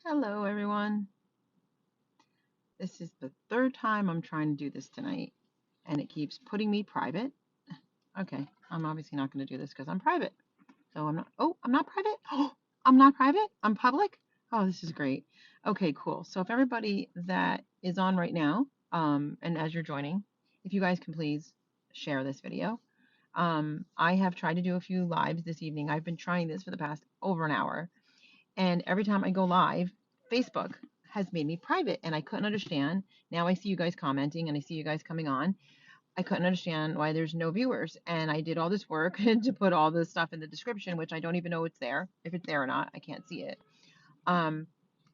Hello, everyone. This is the third time I'm trying to do this tonight, and it keeps putting me private. Okay, I'm obviously not going to do this because I'm private. So I'm not. Oh, I'm not private. Oh, I'm not private. I'm public. Oh, this is great. Okay, cool. So if everybody that is on right now, and as you're joining, if you guys can please share this video. I have tried to do a few lives this evening. I've been trying this for the past over an hour. And every time I go live, Facebook has made me private and I couldn't understand. Now I see you guys commenting and I see you guys coming on. I couldn't understand why there's no viewers. And I did all this work to put all this stuff in the description, which I don't even know it's there. If it's there or not, I can't see it. Um,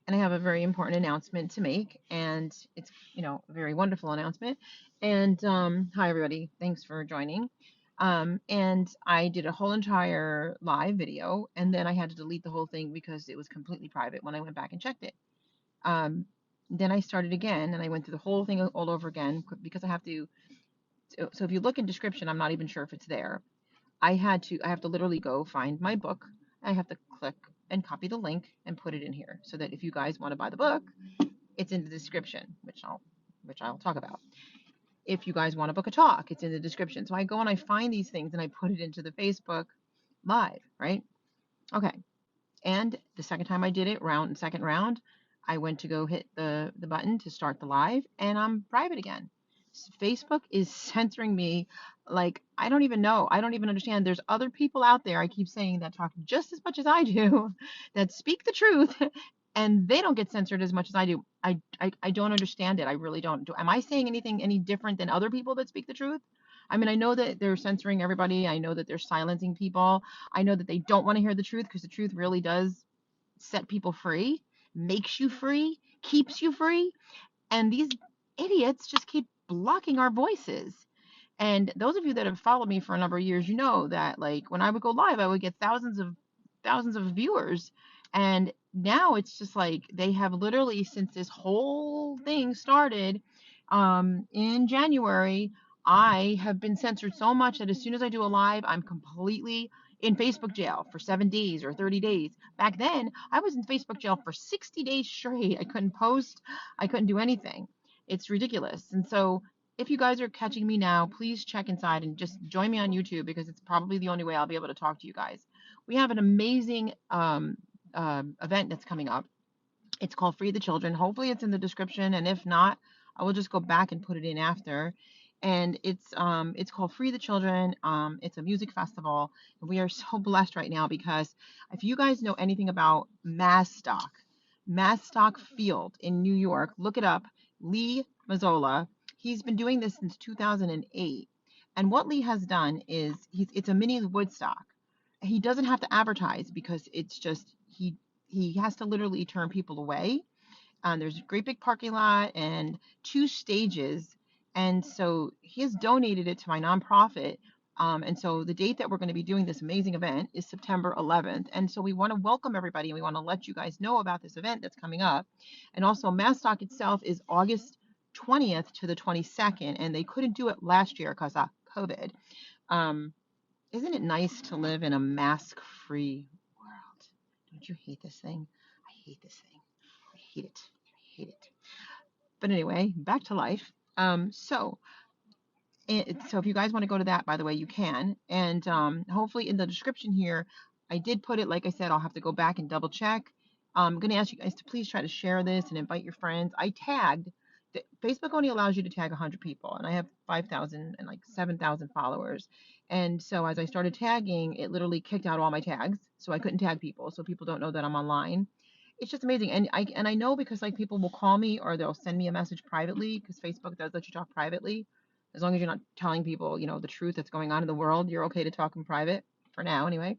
and I have a very important announcement to make, and it's a very wonderful announcement. And hi everybody, thanks for joining. And I did a whole entire live video, and then I had to delete the whole thing because it was completely private when I went back and checked it. Then I started again, and I went through the whole thing all over again because I have to. So if you look in description, I'm not even sure if it's there. I have to literally go find my book. I have to click and copy the link and put it in here so that if you guys want to buy the book, it's in the description, which I'll talk about. If you guys want to book a talk, it's in the description. So I go and I find these things and I put it into the Facebook live, right? Okay. And the second time I did it, second round, I went to go hit the button to start the live and I'm private again. Facebook is censoring me like I don't even know. I don't even understand. There's other people out there, I keep saying, that talk just as much as I do, that speak the truth, and they don't get censored as much as I do. I don't understand it. I really don't. Am I saying anything any different than other people that speak the truth? I mean, I know that they're censoring everybody. I know that they're silencing people. I know that they don't want to hear the truth because the truth really does set people free, makes you free, keeps you free. And these idiots just keep blocking our voices. And those of you that have followed me for a number of years, you know that like when I would go live, I would get thousands of viewers. And now it's just like they have literally, since this whole thing started in January, I have been censored so much that as soon as I do a live, I'm completely in Facebook jail for 7 days or 30 days. Back then, I was in Facebook jail for 60 days straight. I couldn't post, I couldn't do anything. It's ridiculous. And so if you guys are catching me now, please check inside and just join me on YouTube because it's probably the only way I'll be able to talk to you guys. We have an amazing event that's coming up. It's called Free the Children. Hopefully, it's in the description, and if not, I will just go back and put it in after. And it's called Free the Children. It's a music festival, and we are so blessed right now because if you guys know anything about Mazzstock Field in New York, look it up. Lee Mazzola. He's been doing this since 2008. And what Lee has done is it's a mini Woodstock. He doesn't have to advertise because it's just he has to literally turn people away. There's a great big parking lot and two stages. And so he has donated it to my nonprofit. And so the date that we're going to be doing this amazing event is September 11th. And so we want to welcome everybody and we want to let you guys know about this event that's coming up. And also Mazzstock itself is August 20th to the 22nd. And they couldn't do it last year because of COVID. Um, isn't it nice to live in a mask-free world? Don't you hate this thing? I hate this thing. I hate it. I hate it. But anyway, back to life. So if you guys want to go to that, by the way, you can. And hopefully in the description here, I did put it, like I said, I'll have to go back and double check. I'm going to ask you guys to please try to share this and invite your friends. I tagged, Facebook only allows you to tag 100 people, and I have 5,000 and like 7,000 followers. And so as I started tagging, it literally kicked out all my tags. So I couldn't tag people. So people don't know that I'm online. It's just amazing. And I know because like people will call me or they'll send me a message privately because Facebook does let you talk privately. As long as you're not telling people, the truth that's going on in the world, you're okay to talk in private for now anyway.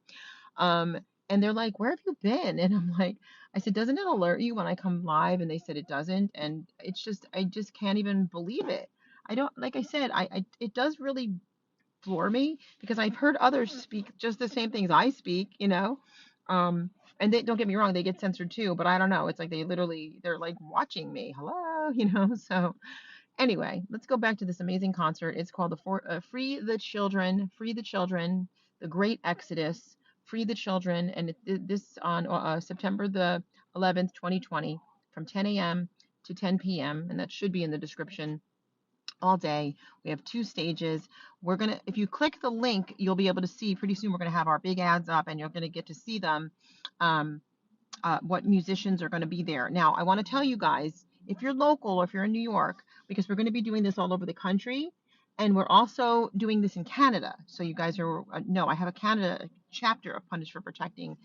Um, and they're like, where have you been? And I'm like, I said, doesn't it alert you when I come live? And they said it doesn't. And it's just, I just can't even believe it. I don't, like I said, it does really floor me because I've heard others speak just the same things I speak. Um, and they don't get me wrong, they get censored too, but I don't know. It's like they're like watching me. Hello. So anyway, let's go back to this amazing concert. It's called Free the Children, the Great Exodus, Free the Children, and this on September the 11th, 2020, from 10 a.m. to 10 p.m. And that should be in the description all day. We have 2 stages. If you click the link, you'll be able to see pretty soon we're going to have our big ads up and you're going to get to see them. What musicians are going to be there. Now, I want to tell you guys, if you're local or if you're in New York, because we're going to be doing this all over the country, and we're also doing this in Canada. So you guys know I have a Canada chapter of Punish for Protecting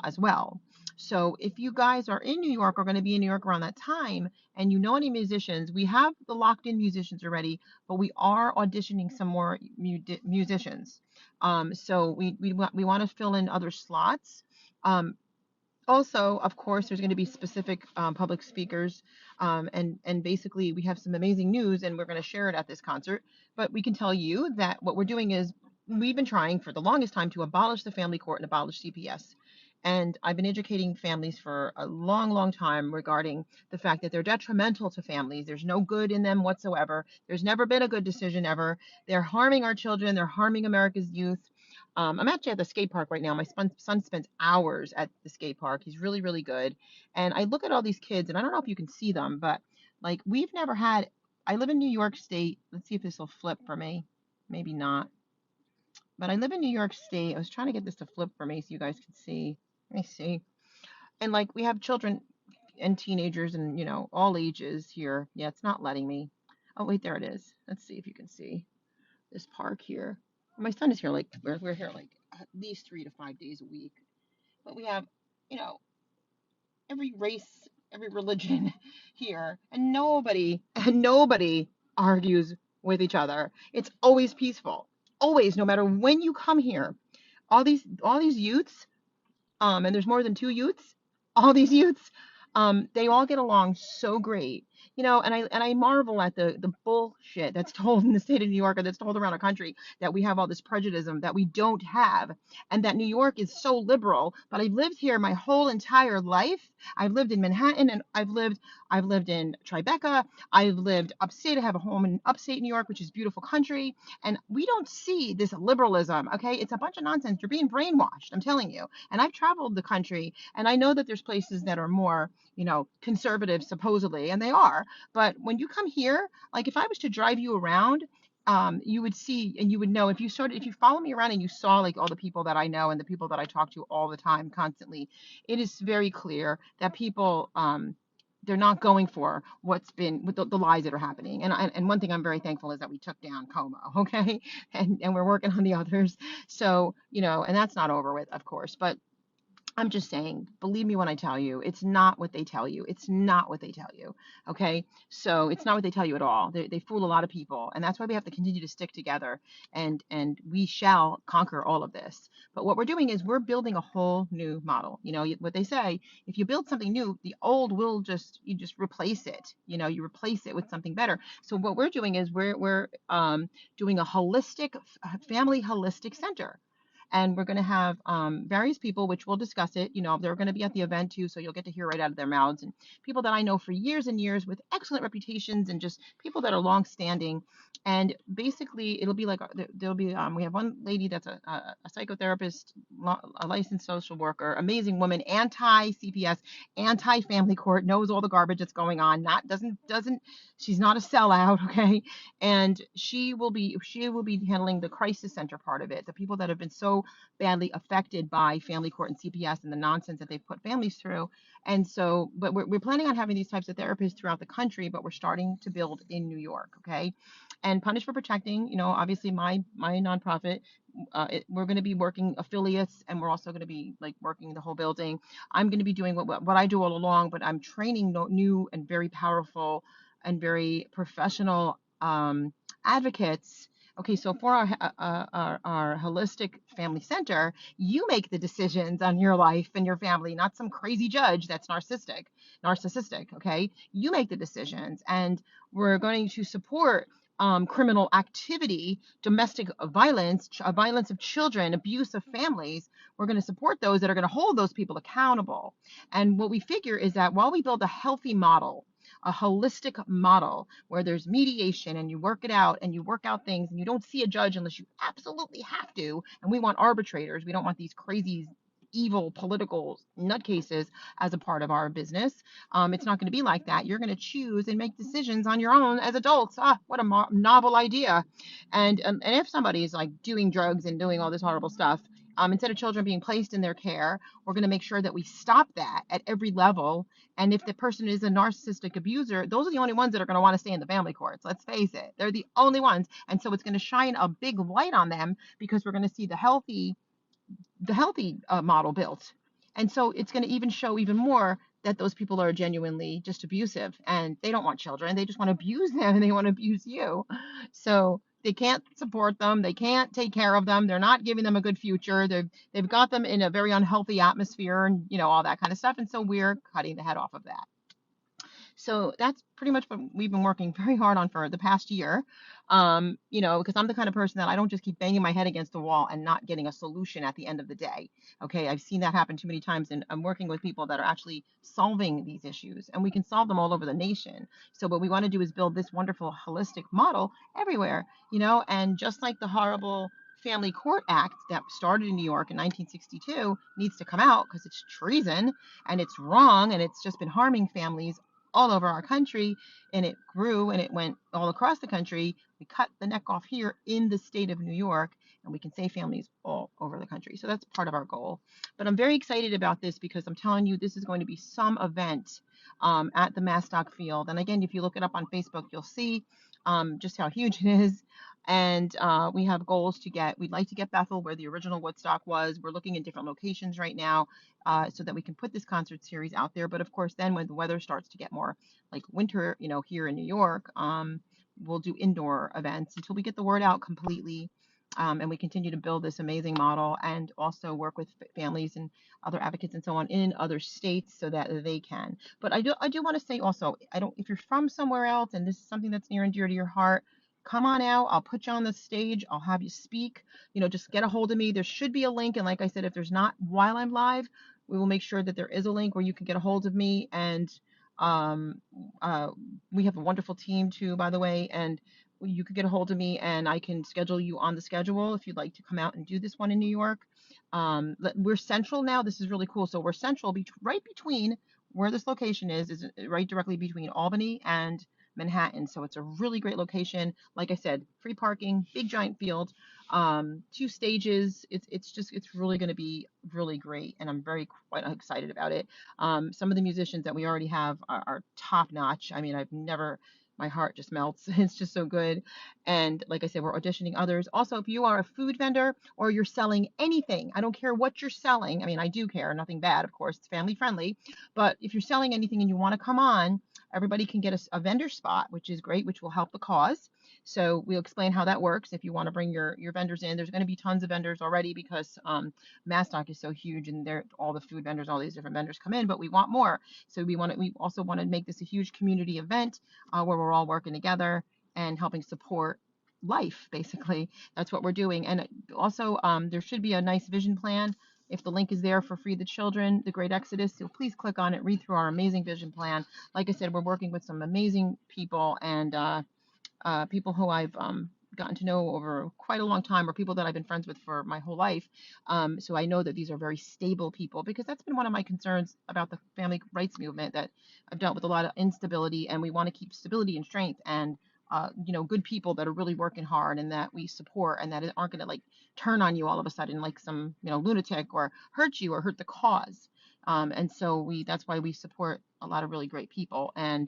as well. So if you guys are in New York or going to be in New York around that time, and you know any musicians, we have the locked in musicians already, but we are auditioning some more musicians. So we want to fill in other slots. Also, of course, there's going to be specific public speakers, and basically we have some amazing news, and we're going to share it at this concert. But we can tell you that what we're doing is we've been trying for the longest time to abolish the family court and abolish CPS. And I've been educating families for a long, long time regarding the fact that they're detrimental to families. There's no good in them whatsoever. There's never been a good decision ever. They're harming our children. They're harming America's youth. I'm actually at the skate park right now. My son spends hours at the skate park. He's really, really good. And I look at all these kids, and I don't know if you can see them, but like we've never had. I live in New York State. Let's see if this will flip for me. Maybe not. But I live in New York State. I was trying to get this to flip for me so you guys can see. Let me see. And like we have children and teenagers and all ages here. Yeah, it's not letting me. Oh wait, there it is. Let's see if you can see this park here. My son is here like we're here like at least 3 to 5 days a week. But we have, you know, every race, every religion here, and nobody argues with each other. It's always peaceful. Always, no matter when you come here. All these youths, and there's more than 2 youths, all these youths, they all get along so great. And I marvel at the bullshit that's told in the state of New York, or that's told around the country, that we have all this prejudice that we don't have, and that New York is so liberal. But I've lived here my whole entire life. I've lived in Manhattan, and I've lived in Tribeca. I've lived upstate. I have a home in upstate New York, which is beautiful country, and we don't see this liberalism. Okay, it's a bunch of nonsense. You're being brainwashed. I'm telling you. And I've traveled the country, and I know that there's places that are more, conservative, supposedly, and they are. But when you come here, like if I was to drive you around, you would see and you would know, if you follow me around and you saw like all the people that I know and the people that I talk to all the time, constantly, it is very clear that people, they're not going for what's been with the lies that are happening. And one thing I'm very thankful is that we took down Como, okay, and we're working on the others. So and that's not over with, of course, but I'm just saying, believe me when I tell you, it's not what they tell you. It's not what they tell you. Okay. So it's not what they tell you at all. They fool a lot of people. And that's why we have to continue to stick together, and we shall conquer all of this. But what we're doing is we're building a whole new model. What they say, if you build something new, the old you just replace it. You replace it with something better. So what we're doing is we're doing a family holistic center. And we're going to have various people, which we'll discuss it. They're going to be at the event too, so you'll get to hear right out of their mouths. And people that I know for years and years with excellent reputations, and just people that are long-standing. And basically, it'll be like there'll be we have one lady that's a psychotherapist, a licensed social worker, amazing woman, anti-CPS, anti-family court, knows all the garbage that's going on. Doesn't she's not a sellout, okay? And she will be handling the crisis center part of it, the people that have been so badly affected by family court and CPS and the nonsense that they've put families through. And so, but we're planning on having these types of therapists throughout the country, but we're starting to build in New York, okay? And Punish for Protecting, obviously my nonprofit, we're going to be working affiliates, and we're also going to be like working the whole building. I'm going to be doing what I do all along, but I'm training new and very powerful and very professional advocates. Okay, so for our holistic family center, you make the decisions on your life and your family, not some crazy judge that's narcissistic. Okay, you make the decisions, and we're going to support criminal activity, domestic violence, violence of children, abuse of families. We're going to support those that are going to hold those people accountable. And what we figure is that while we build a healthy model, a holistic model where there's mediation and you work it out and you work out things, and you don't see a judge unless you absolutely have to. And we want arbitrators. We don't want these crazy evil political nutcases as a part of our business. It's not going to be like that. You're going to choose and make decisions on your own as adults. What a novel idea. And if somebody is like doing drugs and doing all this horrible stuff, instead of children being placed in their care, we're going to make sure that we stop that at every level. And if the person is a narcissistic abuser, those are the only ones that are going to want to stay in the family courts. Let's face it. They're the only ones. And so it's going to shine a big light on them because we're going to see the healthy model built. And so it's going to even show even more that those people are genuinely just abusive and they don't want children. They just want to abuse them and they want to abuse you. So they can't support them. They can't take care of them. They're not giving them a good future. They've got them in a very unhealthy atmosphere and, all that kind of stuff. And so we're cutting the head off of that. So that's pretty much what we've been working very hard on for the past year. Because I'm the kind of person that I don't just keep banging my head against the wall and not getting a solution at the end of the day. Okay, I've seen that happen too many times, and I'm working with people that are actually solving these issues, and we can solve them all over the nation. So what we want to do is build this wonderful holistic model everywhere, and just like the horrible Family Court Act that started in New York in 1962 needs to come out because it's treason and it's wrong and it's just been harming families all over our country, and it grew and it went all across the country. We cut the neck off here in the state of New York, and we can save families all over the country. So that's part of our goal. But I'm very excited about this because I'm telling you, this is going to be some event at the Mazzstock field. And again, if you look it up on Facebook, you'll see just how huge it is. And we have goals we'd like to get Bethel where the original Woodstock was. We're looking at different locations right now so that we can put this concert series out there. But of course, then when the weather starts to get more like winter, here in New York, we'll do indoor events until we get the word out completely. And we continue to build this amazing model and also work with families and other advocates and so on in other states so that they can. But I do want to say also, if you're from somewhere else and this is something that's near and dear to your heart, come on out. I'll put you on the stage. I'll have you speak. Just get a hold of me. There should be a link. And like I said, if there's not while I'm live, we will make sure that there is a link where you can get a hold of me. And we have a wonderful team too, by the way. And you could get a hold of me and I can schedule you on the schedule if you'd like to come out and do this one in New York. We're central now. This is really cool. So we're central, right between where this location is right directly between Albany and Manhattan. So it's a really great location. Like I said, free parking, big giant field, 2 stages. It's really going to be really great. And I'm quite excited about it. Some of the musicians that we already have are top notch. I mean, my heart just melts. It's just so good. And like I said, we're auditioning others. Also, if you are a food vendor or you're selling anything, I don't care what you're selling. I mean, I do care, nothing bad, of course, it's family friendly. But if you're selling anything and you want to come on, everybody can get a vendor spot, which is great, which will help the cause. So we'll explain how that works. If you want to bring your vendors in, there's going to be tons of vendors already because Mazzstock is so huge and all the food vendors, all these different vendors come in, but we want more. So we also want to make this a huge community event where we're all working together and helping support life, basically. That's what we're doing. And also there should be a nice vision plan. If the link is there for Free the Children, The Great Exodus, so please click on it, read through our amazing vision plan. Like I said, we're working with some amazing people and people who I've gotten to know over quite a long time, or people that I've been friends with for my whole life. So I know that these are very stable people because that's been one of my concerns about the family rights movement, that I've dealt with a lot of instability and we want to keep stability and strength and good people that are really working hard and that we support and that aren't going to like turn on you all of a sudden like some, lunatic or hurt you or hurt the cause. And so that's why we support a lot of really great people and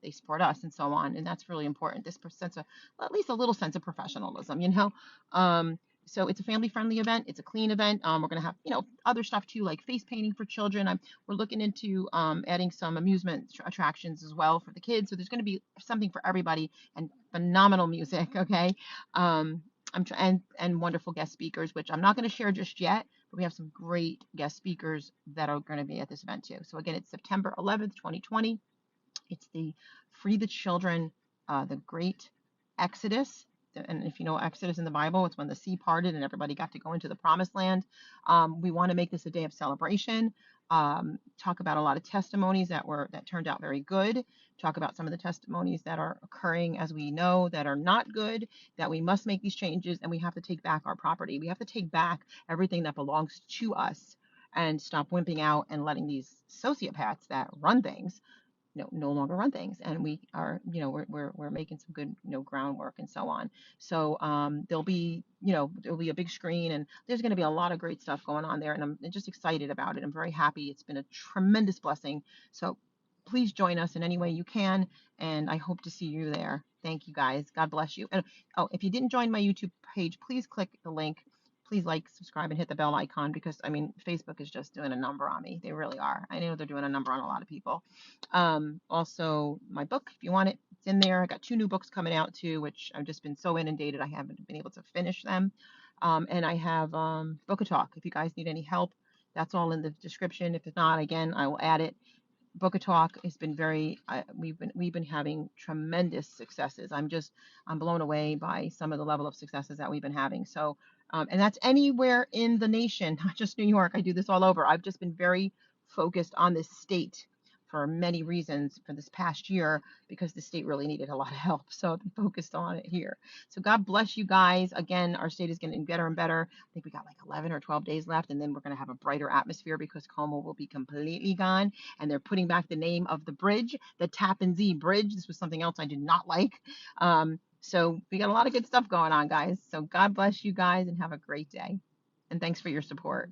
they support us and so on. And that's really important. This sense of, at least a little sense of professionalism, so it's a family friendly event. It's a clean event. We're going to have, other stuff too, like face painting for children. We're looking into adding some amusement attractions as well for the kids. So there's going to be something for everybody and phenomenal music. Okay. And wonderful guest speakers, which I'm not going to share just yet, but we have some great guest speakers that are going to be at this event too. So again, it's September 11th, 2020. It's the Free the Children, the Great Exodus. And if you know Exodus in the Bible, it's when the sea parted and everybody got to go into the promised land. We want to make this a day of celebration. Talk about a lot of testimonies that turned out very good. Talk about some of the testimonies that are occurring, as we know, that are not good, that we must make these changes and we have to take back our property. We have to take back everything that belongs to us. and stop wimping out and letting these sociopaths that run things no longer run things. And we are, we're making some good, groundwork and so on. So there'll be a big screen, and there's going to be a lot of great stuff going on there. And I'm just excited about it. I'm very happy. It's been a tremendous blessing. So please join us in any way you can. And I hope to see you there. Thank you guys. God bless you. And oh, if you didn't join my YouTube page, please click the link. Please like, subscribe, and hit the bell icon, because I mean, Facebook is just doing a number on me. They really are. I know they're doing a number on a lot of people. Also, my book, if you want it, it's in there. I got 2 new books coming out too, which I've just been so inundated, I haven't been able to finish them. And I have Book a Talk. If you guys need any help, that's all in the description. If it's not, again, I will add it. Book a Talk has been we've been having tremendous successes. I'm blown away by some of the level of successes that we've been having. So, and that's anywhere in the nation, not just New York. I do this all over. I've just been very focused on this state for many reasons for this past year, because the state really needed a lot of help. So I've been focused on it here. So God bless you guys. Again, our state is getting better and better. I think we got like 11 or 12 days left, and then we're going to have a brighter atmosphere because Como will be completely gone, and they're putting back the name of the bridge, the Tappan Zee Bridge. This was something else I did not like. So we got a lot of good stuff going on, guys. So God bless you guys and have a great day. And thanks for your support.